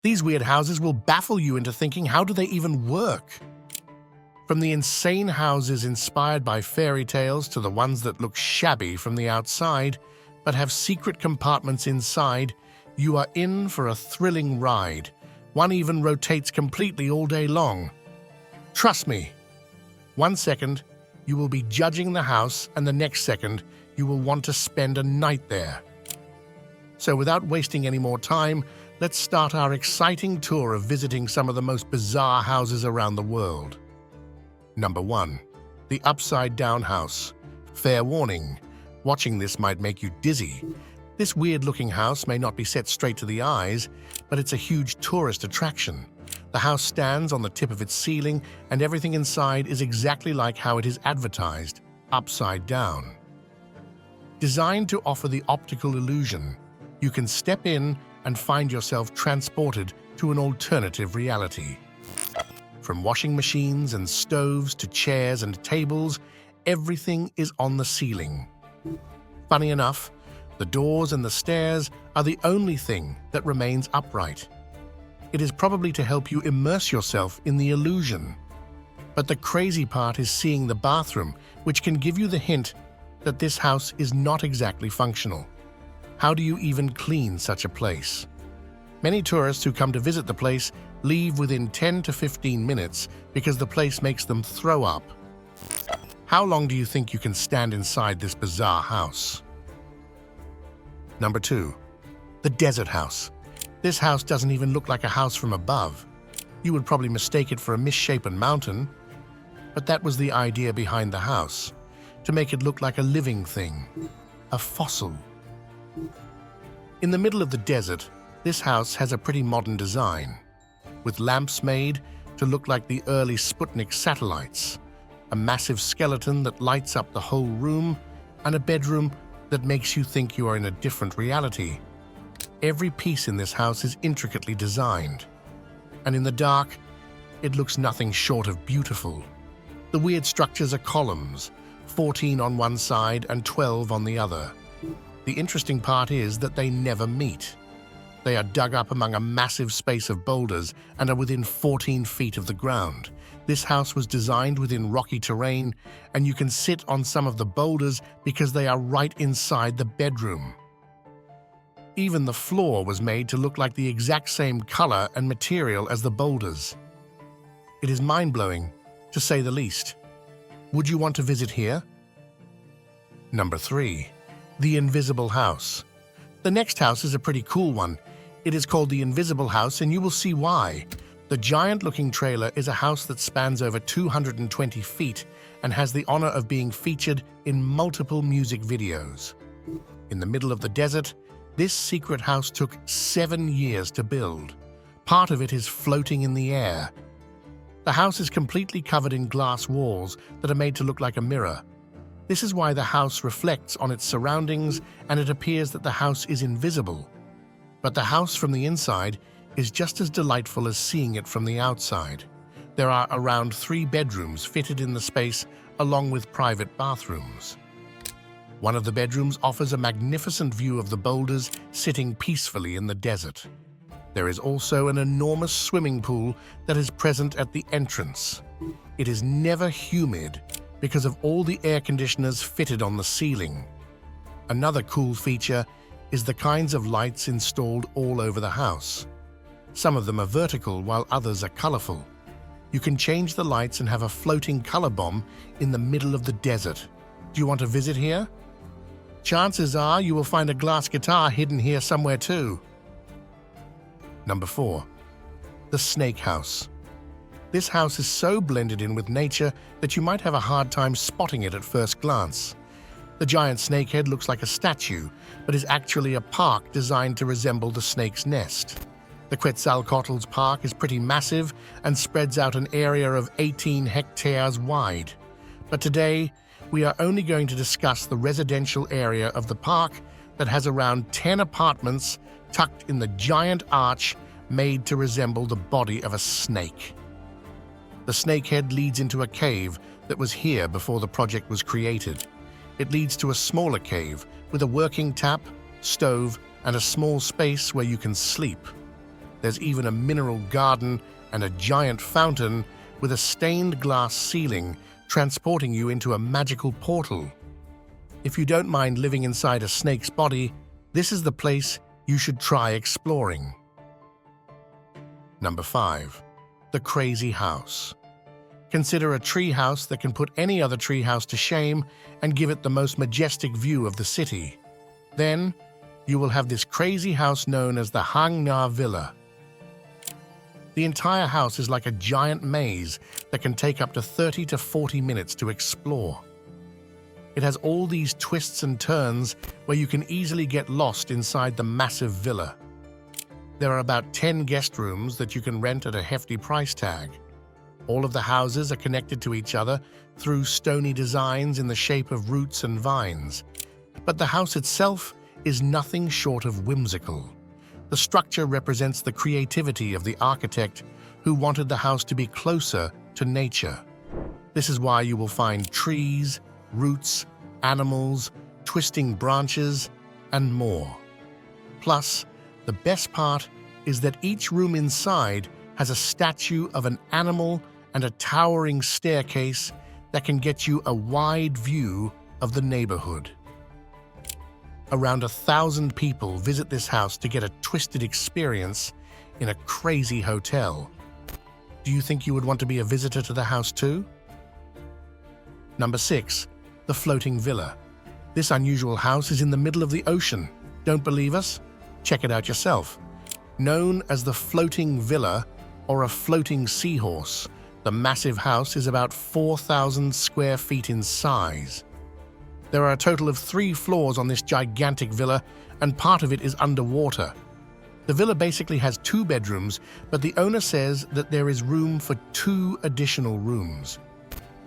These weird houses will baffle you into thinking, how do they even work? From the insane houses inspired by fairy tales to the ones that look shabby from the outside but have secret compartments inside, you are in for a thrilling ride. One even rotates completely all day long. Trust me, 1 second you will be judging the house and the next second you will want to spend a night there. So without wasting any more time, let's start our exciting tour of visiting some of the most bizarre houses around the world. Number 1. The Upside-Down House. Fair warning, watching this might make you dizzy. This weird-looking house may not be set straight to the eyes, but it's a huge tourist attraction. The house stands on the tip of its ceiling, and everything inside is exactly like how it is advertised, upside down. Designed to offer the optical illusion, you can step in and find yourself transported to an alternative reality. From washing machines and stoves to chairs and tables, everything is on the ceiling. Funny enough, the doors and the stairs are the only thing that remains upright. It is probably to help you immerse yourself in the illusion. But the crazy part is seeing the bathroom, which can give you the hint that this house is not exactly functional. How do you even clean such a place? Many tourists who come to visit the place leave within 10 to 15 minutes because the place makes them throw up. How long do you think you can stand inside this bizarre house? Number 2. The Desert House. This house doesn't even look like a house from above. You would probably mistake it for a misshapen mountain, but that was the idea behind the house, to make it look like a living thing, a fossil. In the middle of the desert, this house has a pretty modern design, with lamps made to look like the early Sputnik satellites, a massive skeleton that lights up the whole room, and a bedroom that makes you think you are in a different reality. Every piece in this house is intricately designed, and in the dark, it looks nothing short of beautiful. The weird structures are columns, 14 on one side and 12 on the other. The interesting part is that they never meet. They are dug up among a massive space of boulders and are within 14 feet of the ground. This house was designed within rocky terrain, and you can sit on some of the boulders because they are right inside the bedroom. Even the floor was made to look like the exact same color and material as the boulders. It is mind-blowing, to say the least. Would you want to visit here? Number 3. The Invisible House. The next house is a pretty cool one. It is called the Invisible House, and you will see why. The giant-looking trailer is a house that spans over 220 feet and has the honor of being featured in multiple music videos. In the middle of the desert, this secret house took 7 years to build. Part of it is floating in the air. The house is completely covered in glass walls that are made to look like a mirror. This is why the house reflects on its surroundings, and it appears that the house is invisible. But the house from the inside is just as delightful as seeing it from the outside. There are around 3 bedrooms fitted in the space, along with private bathrooms. One of the bedrooms offers a magnificent view of the boulders sitting peacefully in the desert. There is also an enormous swimming pool that is present at the entrance. It is never humid because of all the air conditioners fitted on the ceiling. Another cool feature is the kinds of lights installed all over the house. Some of them are vertical while others are colorful. You can change the lights and have a floating color bomb in the middle of the desert. Do you want to visit here? Chances are you will find a glass guitar hidden here somewhere too. Number 4. The Snake House. This house is so blended in with nature that you might have a hard time spotting it at first glance. The giant snakehead looks like a statue, but is actually a park designed to resemble the snake's nest. The Quetzalcoatl's park is pretty massive and spreads out an area of 18 hectares wide. But today, we are only going to discuss the residential area of the park that has around 10 apartments tucked in the giant arch made to resemble the body of a snake. The snakehead leads into a cave that was here before the project was created. It leads to a smaller cave with a working tap, stove, and a small space where you can sleep. There's even a mineral garden and a giant fountain with a stained glass ceiling transporting you into a magical portal. If you don't mind living inside a snake's body, this is the place you should try exploring. Number 5. The Crazy House. Consider a tree house that can put any other tree house to shame and give it the most majestic view of the city. Then, you will have this crazy house known as the Hang Na Villa. The entire house is like a giant maze that can take up to 30 to 40 minutes to explore. It has all these twists and turns where you can easily get lost inside the massive villa. There are about 10 guest rooms that you can rent at a hefty price tag. All of the houses are connected to each other through stony designs in the shape of roots and vines. But the house itself is nothing short of whimsical. The structure represents the creativity of the architect who wanted the house to be closer to nature. This is why you will find trees, roots, animals, twisting branches, and more. Plus, the best part is that each room inside has a statue of an animal and a towering staircase that can get you a wide view of the neighborhood. Around 1,000 people visit this house to get a twisted experience in a crazy hotel. Do you think you would want to be a visitor to the house too? Number 6. The Floating Villa. This unusual house is in the middle of the ocean. Don't believe us? Check it out yourself. Known as the Floating Villa or a floating seahorse, the massive house is about 4,000 square feet in size. There are a total of 3 floors on this gigantic villa, and part of it is underwater. The villa basically has 2 bedrooms, but the owner says that there is room for 2 additional rooms.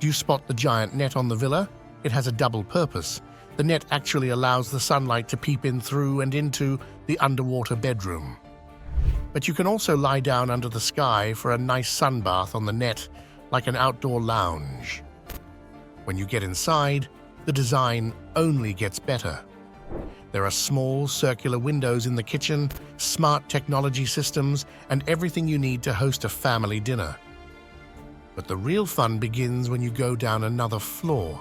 Do you spot the giant net on the villa? It has a double purpose. The net actually allows the sunlight to peep in through and into the underwater bedroom. But you can also lie down under the sky for a nice sunbath on the net, like an outdoor lounge. When you get inside, the design only gets better. There are small circular windows in the kitchen, smart technology systems, and everything you need to host a family dinner. But the real fun begins when you go down another floor.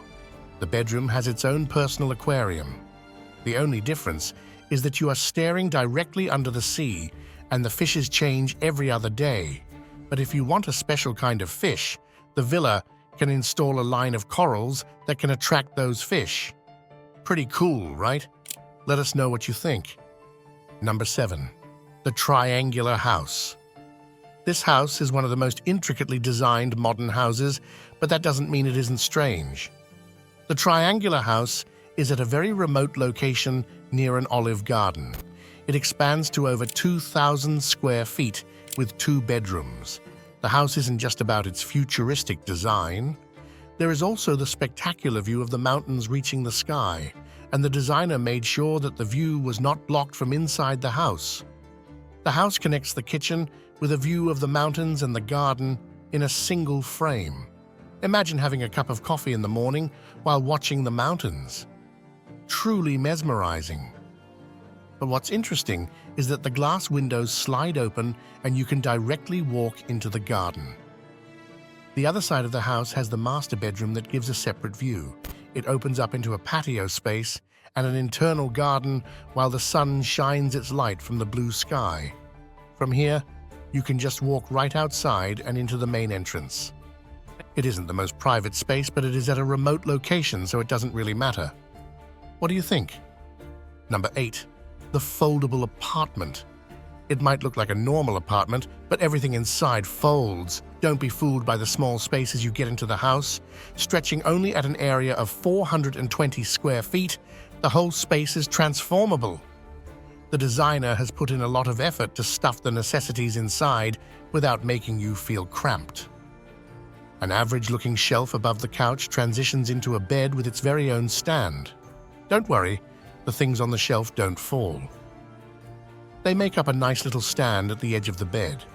The bedroom has its own personal aquarium. The only difference is that you are staring directly under the sea, and the fishes change every other day. But if you want a special kind of fish, the villa can install a line of corals that can attract those fish. Pretty cool, right? Let us know what you think. Number 7. The Triangular House. This house is one of the most intricately designed modern houses, but that doesn't mean it isn't strange. The Triangular House is at a very remote location near an olive garden. It expands to over 2,000 square feet with 2 bedrooms. The house isn't just about its futuristic design. There is also the spectacular view of the mountains reaching the sky, and the designer made sure that the view was not blocked from inside the house. The house connects the kitchen with a view of the mountains and the garden in a single frame. Imagine having a cup of coffee in the morning while watching the mountains. Truly mesmerizing. But what's interesting is that the glass windows slide open and you can directly walk into the garden. The other side of the house has the master bedroom that gives a separate view. It opens up into a patio space and an internal garden while the sun shines its light from the blue sky. From here, you can just walk right outside and into the main entrance. It isn't the most private space, but it is at a remote location, so it doesn't really matter. What do you think? Number 8. The Foldable Apartment. It might look like a normal apartment, but everything inside folds. Don't be fooled by the small spaces you get into the house. Stretching only at an area of 420 square feet, the whole space is transformable. The designer has put in a lot of effort to stuff the necessities inside without making you feel cramped. An average-looking shelf above the couch transitions into a bed with its very own stand. Don't worry, the things on the shelf don't fall. They make up a nice little stand at the edge of the bed.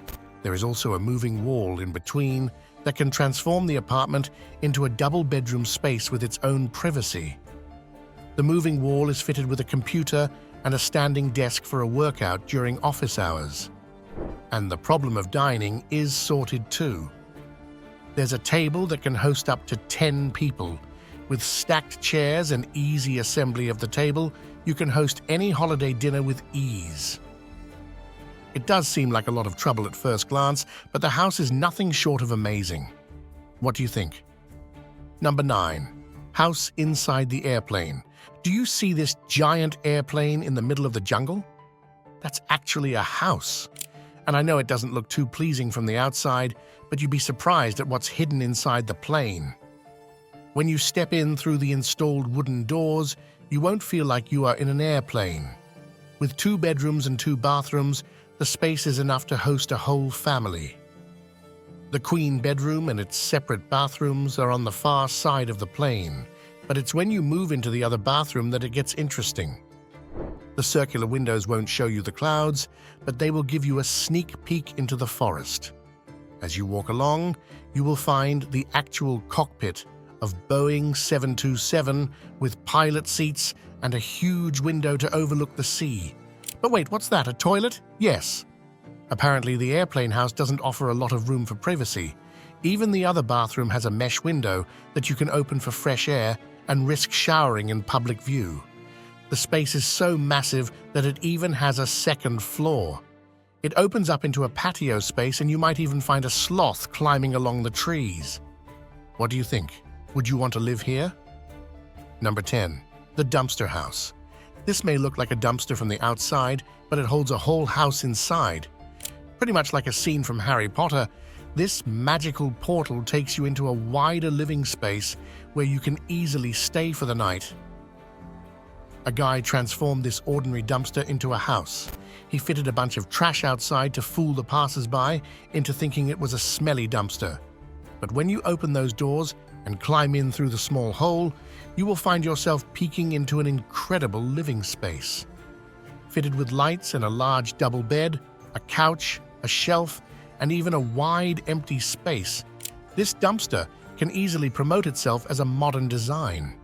There is also a moving wall in between that can transform the apartment into a double-bedroom space with its own privacy. The moving wall is fitted with a computer and a standing desk for a workout during office hours. And the problem of dining is sorted too. There's a table that can host up to 10 people. With stacked chairs and easy assembly of the table, you can host any holiday dinner with ease. It does seem like a lot of trouble at first glance, but the house is nothing short of amazing. What do you think? Number 9. House inside the airplane. Do you see this giant airplane in the middle of the jungle? That's actually a house. And I know it doesn't look too pleasing from the outside, but you'd be surprised at what's hidden inside the plane. When you step in through the installed wooden doors, you won't feel like you are in an airplane. With 2 bedrooms and 2 bathrooms, the space is enough to host a whole family. The queen bedroom and its separate bathrooms are on the far side of the plane, but it's when you move into the other bathroom that it gets interesting. The circular windows won't show you the clouds, but they will give you a sneak peek into the forest. As you walk along, you will find the actual cockpit of Boeing 727 with pilot seats and a huge window to overlook the sea. But wait, what's that, a toilet? Yes. Apparently the airplane house doesn't offer a lot of room for privacy. Even the other bathroom has a mesh window that you can open for fresh air and risk showering in public view. The space is so massive that it even has a second floor. It opens up into a patio space, and you might even find a sloth climbing along the trees. What do you think? Would you want to live here? Number 10. The dumpster house. This may look like a dumpster from the outside, but it holds a whole house inside. Pretty much like a scene from Harry Potter, this magical portal takes you into a wider living space where you can easily stay for the night. A guy transformed this ordinary dumpster into a house. He fitted a bunch of trash outside to fool the passers-by into thinking it was a smelly dumpster. But when you open those doors and climb in through the small hole, you will find yourself peeking into an incredible living space. Fitted with lights and a large double bed, a couch, a shelf, and even a wide empty space, this dumpster can easily promote itself as a modern design.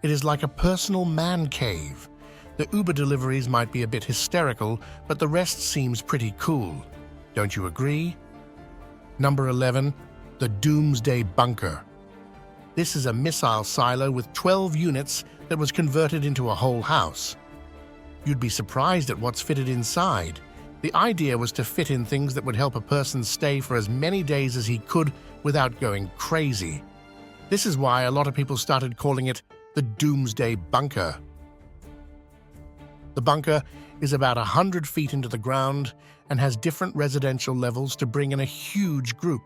It is like a personal man cave. The Uber deliveries might be a bit hysterical, but the rest seems pretty cool. Don't you agree? Number 11. The Doomsday Bunker. This is a missile silo with 12 units that was converted into a whole house. You'd be surprised at what's fitted inside. The idea was to fit in things that would help a person stay for as many days as he could without going crazy. This is why a lot of people started calling it the Doomsday Bunker. The bunker is about 100 feet into the ground and has different residential levels to bring in a huge group.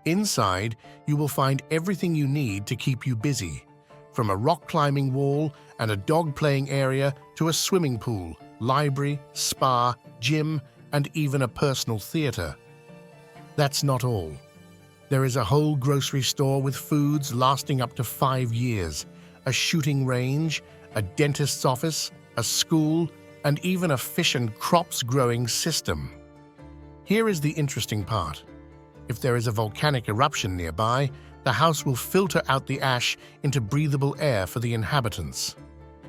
Inside, you will find everything you need to keep you busy, from a rock climbing wall and a dog playing area to a swimming pool, library, spa, gym, and even a personal theater. That's not all. There is a whole grocery store with foods lasting up to 5 years, a shooting range, a dentist's office, a school, and even a fish and crops growing system. Here is the interesting part. If there is a volcanic eruption nearby, the house will filter out the ash into breathable air for the inhabitants.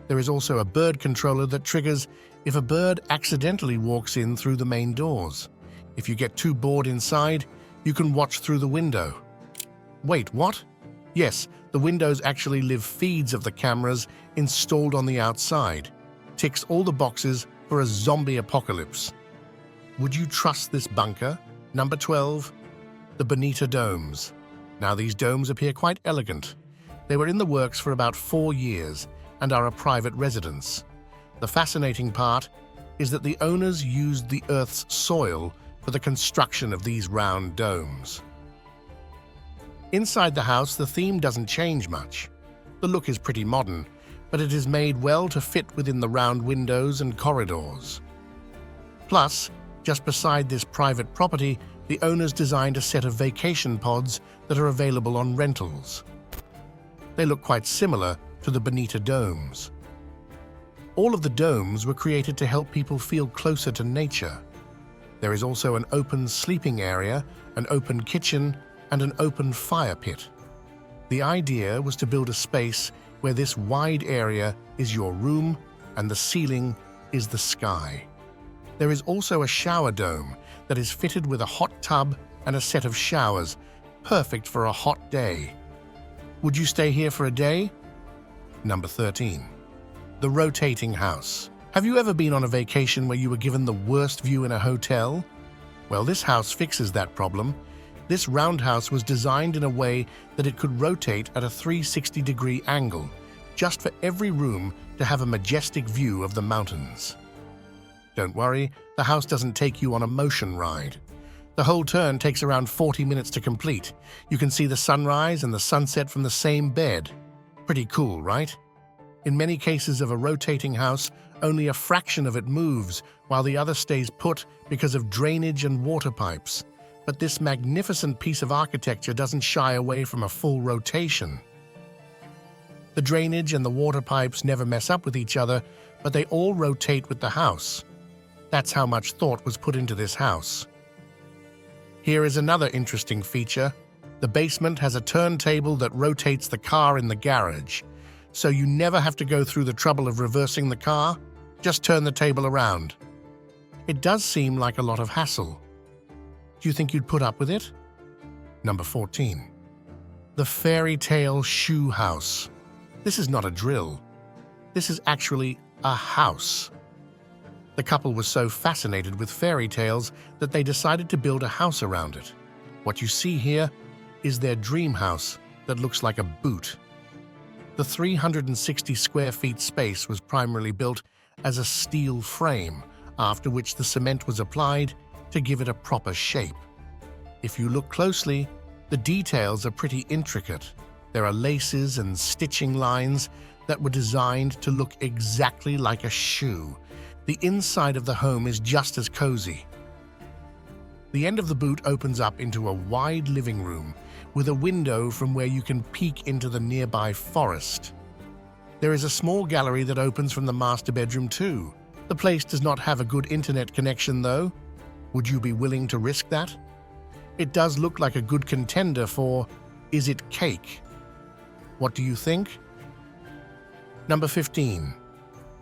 There is also a bird controller that triggers if a bird accidentally walks in through the main doors. If you get too bored inside, you can watch through the window. Wait, what? Yes, the windows actually live feeds of the cameras installed on the outside. Ticks all the boxes for a zombie apocalypse. Would you trust this bunker? Number 12. The Bonita domes. Now these domes appear quite elegant. They were in the works for about 4 years and are a private residence. The fascinating part is that the owners used the Earth's soil for the construction of these round domes. Inside the house, the theme doesn't change much. The look is pretty modern, but it is made well to fit within the round windows and corridors. Plus, just beside this private property, the owners designed a set of vacation pods that are available on rentals. They look quite similar to the Bonita domes. All of the domes were created to help people feel closer to nature. There is also an open sleeping area, an open kitchen, and an open fire pit. The idea was to build a space where this wide area is your room and the ceiling is the sky. There is also a shower dome that is fitted with a hot tub and a set of showers, perfect for a hot day. Would you stay here for a day? Number 13. The rotating house. Have you ever been on a vacation where you were given the worst view in a hotel? Well, this house fixes that problem. This roundhouse was designed in a way that it could rotate at a 360-degree angle, just for every room to have a majestic view of the mountains. Don't worry, the house doesn't take you on a motion ride. The whole turn takes around 40 minutes to complete. You can see the sunrise and the sunset from the same bed. Pretty cool, right? In many cases of a rotating house, only a fraction of it moves, while the other stays put because of drainage and water pipes. But this magnificent piece of architecture doesn't shy away from a full rotation. The drainage and the water pipes never mess up with each other, but they all rotate with the house. That's how much thought was put into this house. Here is another interesting feature. The basement has a turntable that rotates the car in the garage, so you never have to go through the trouble of reversing the car. Just turn the table around. It does seem like a lot of hassle. Do you think you'd put up with it? Number 14. The fairy tale shoe house. This is not a drill. This is actually a house. The couple was so fascinated with fairy tales that they decided to build a house around it. What you see here is their dream house that looks like a boot. The 360 square feet space was primarily built as a steel frame, after which the cement was applied to give it a proper shape. If you look closely, the details are pretty intricate. There are laces and stitching lines that were designed to look exactly like a shoe. The inside of the home is just as cozy. The end of the boot opens up into a wide living room with a window from where you can peek into the nearby forest. There is a small gallery that opens from the master bedroom too. The place does not have a good internet connection though. Would you be willing to risk that? It does look like a good contender for Is It Cake? What do you think? Number 15.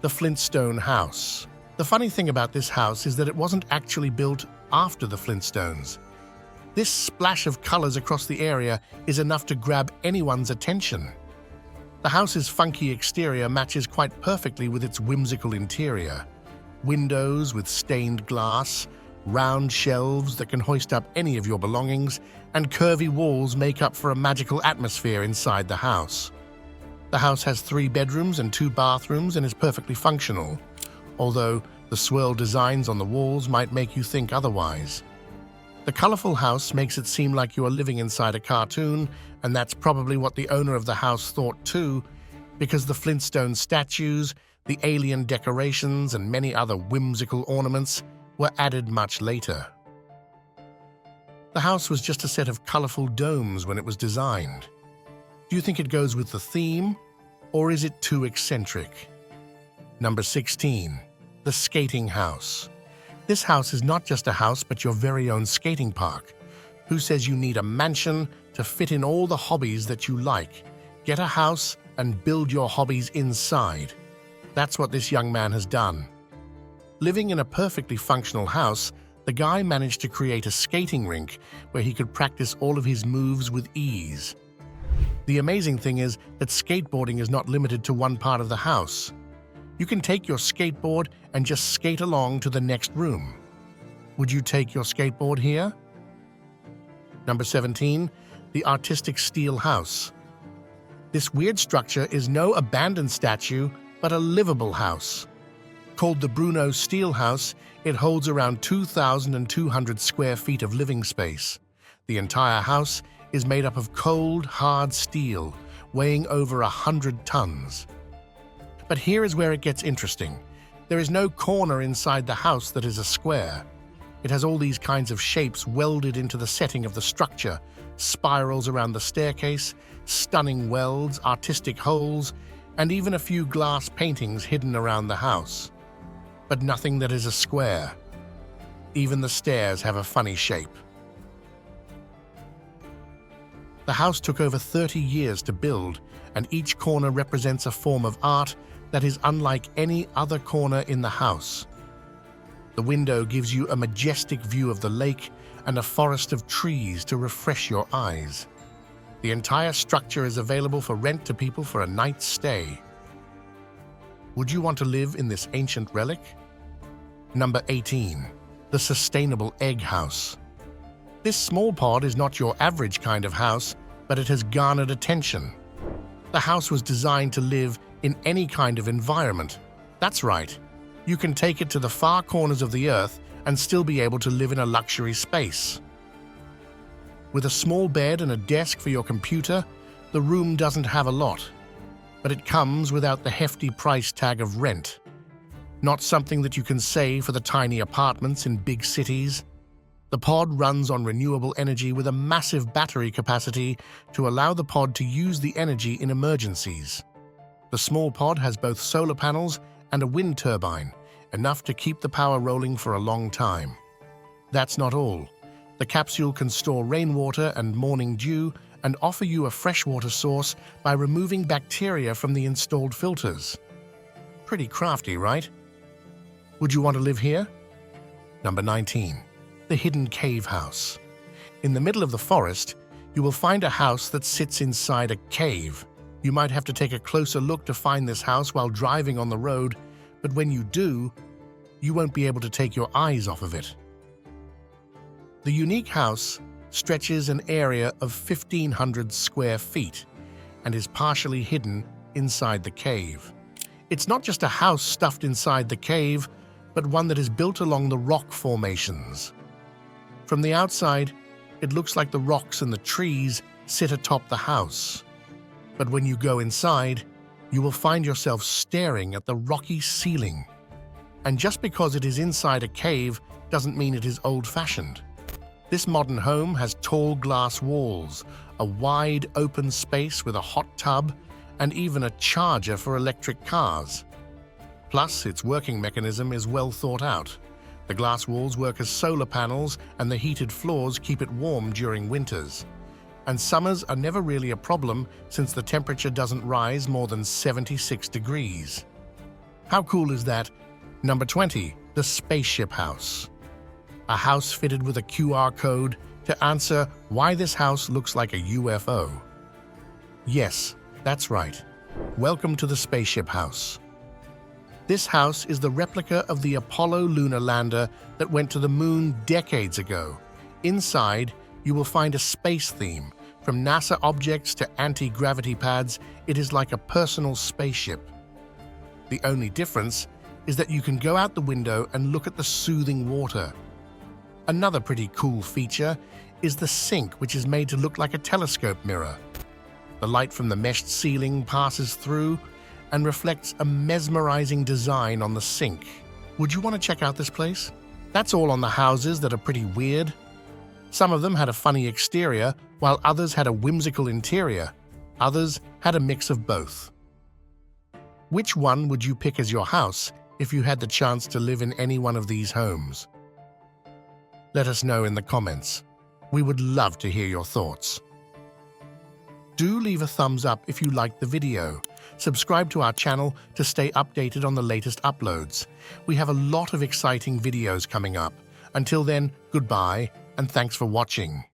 The Flintstone house. The funny thing about this house is that it wasn't actually built after the Flintstones. This splash of colors across the area is enough to grab anyone's attention. The house's funky exterior matches quite perfectly with its whimsical interior. Windows with stained glass, round shelves that can hoist up any of your belongings, and curvy walls make up for a magical atmosphere inside the house. The house has 3 bedrooms and 2 bathrooms and is perfectly functional, although the swirl designs on the walls might make you think otherwise. The colorful house makes it seem like you are living inside a cartoon, and that's probably what the owner of the house thought too, because the Flintstone statues, the alien decorations, and many other whimsical ornaments were added much later. The house was just a set of colorful domes when it was designed. Do you think it goes with the theme, or is it too eccentric? Number 16. The skating house. This house is not just a house, but your very own skating park. Who says you need a mansion to fit in all the hobbies that you like? Get a house and build your hobbies inside. That's what this young man has done. Living in a perfectly functional house, the guy managed to create a skating rink where he could practice all of his moves with ease. The amazing thing is that skateboarding is not limited to one part of the house. You can take your skateboard and just skate along to the next room. Would you take your skateboard here? Number 17. The artistic steel house. This weird structure is no abandoned statue, but a livable house. Called the Bruno Steel House, it holds around 2,200 square feet of living space. The entire house is made up of cold, hard steel, weighing over 100 tons. But here is where it gets interesting. There is no corner inside the house that is a square. It has all these kinds of shapes welded into the setting of the structure, spirals around the staircase, stunning welds, artistic holes, and even a few glass paintings hidden around the house. But nothing that is a square. Even the stairs have a funny shape. The house took over 30 years to build, and each corner represents a form of art that is unlike any other corner in the house. The window gives you a majestic view of the lake and a forest of trees to refresh your eyes. The entire structure is available for rent to people for a night's stay. Would you want to live in this ancient relic? Number 18. The Sustainable Egg House. This small pod is not your average kind of house, but it has garnered attention. The house was designed to live in any kind of environment. That's right. You can take it to the far corners of the earth and still be able to live in a luxury space. With a small bed and a desk for your computer, the room doesn't have a lot, but it comes without the hefty price tag of rent. Not something that you can say for the tiny apartments in big cities. The pod runs on renewable energy with a massive battery capacity to allow the pod to use the energy in emergencies. The small pod has both solar panels and a wind turbine, enough to keep the power rolling for a long time. That's not all. The capsule can store rainwater and morning dew and offer you a freshwater source by removing bacteria from the installed filters. Pretty crafty, right? Would you want to live here? Number 19. The Hidden Cave House. In the middle of the forest, you will find a house that sits inside a cave. You might have to take a closer look to find this house while driving on the road, but when you do, you won't be able to take your eyes off of it. The unique house stretches an area of 1,500 square feet and is partially hidden inside the cave. It's not just a house stuffed inside the cave, but one that is built along the rock formations. From the outside, it looks like the rocks and the trees sit atop the house. But when you go inside, you will find yourself staring at the rocky ceiling. And just because it is inside a cave doesn't mean it is old-fashioned. This modern home has tall glass walls, a wide open space with a hot tub, and even a charger for electric cars. Plus, its working mechanism is well thought out. The glass walls work as solar panels, and the heated floors keep it warm during winters. And summers are never really a problem since the temperature doesn't rise more than 76 degrees. How cool is that? Number 20. The Spaceship House. A house fitted with a QR code to answer why this house looks like a UFO. Yes, that's right. Welcome to the Spaceship House. This house is the replica of the Apollo lunar lander that went to the moon decades ago. Inside, you will find a space theme. From NASA objects to anti-gravity pads, it is like a personal spaceship. The only difference is that you can go out the window and look at the soothing water. Another pretty cool feature is the sink, which is made to look like a telescope mirror. The light from the meshed ceiling passes through and reflects a mesmerizing design on the sink. Would you want to check out this place? That's all on the houses that are pretty weird. Some of them had a funny exterior, while others had a whimsical interior. Others had a mix of both. Which one would you pick as your house if you had the chance to live in any one of these homes? Let us know in the comments. We would love to hear your thoughts. Do leave a thumbs up if you liked the video. Subscribe to our channel to stay updated on the latest uploads. We have a lot of exciting videos coming up. Until then, goodbye, and thanks for watching.